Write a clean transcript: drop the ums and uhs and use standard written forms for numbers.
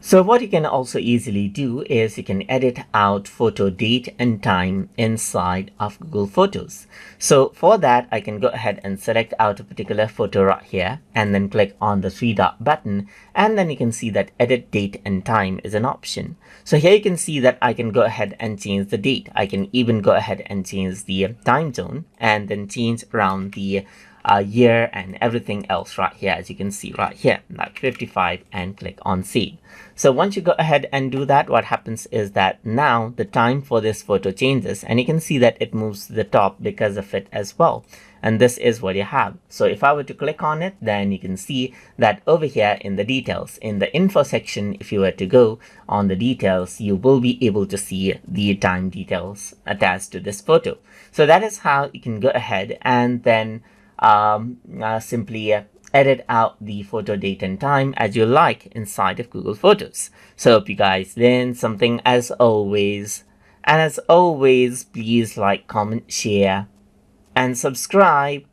So what you can also easily do is you can edit out photo date and time inside of Google Photos. So for that, I can go ahead and select out a particular photo right here and then click on the three dot button, and then you can see that edit date and time is an option. So here you can see that I can go ahead and change the date. I can even go ahead and change the time zone and then change around the year and everything else right here, as you can see right here, like 55, and click on save. So once you go ahead and do that, what happens is that now the time for this photo changes, and you can see that it moves to the top because of it as well. And this is what you have. So if I were to click on it, then you can see that over here in the details, in the info section, if you were to go on the details, you will be able to see the time details attached to this photo. So that is how you can go ahead and then simply edit out the photo date and time as you like inside of Google Photos. So hope you guys learned something as always. And as always, please like, comment, share, and subscribe.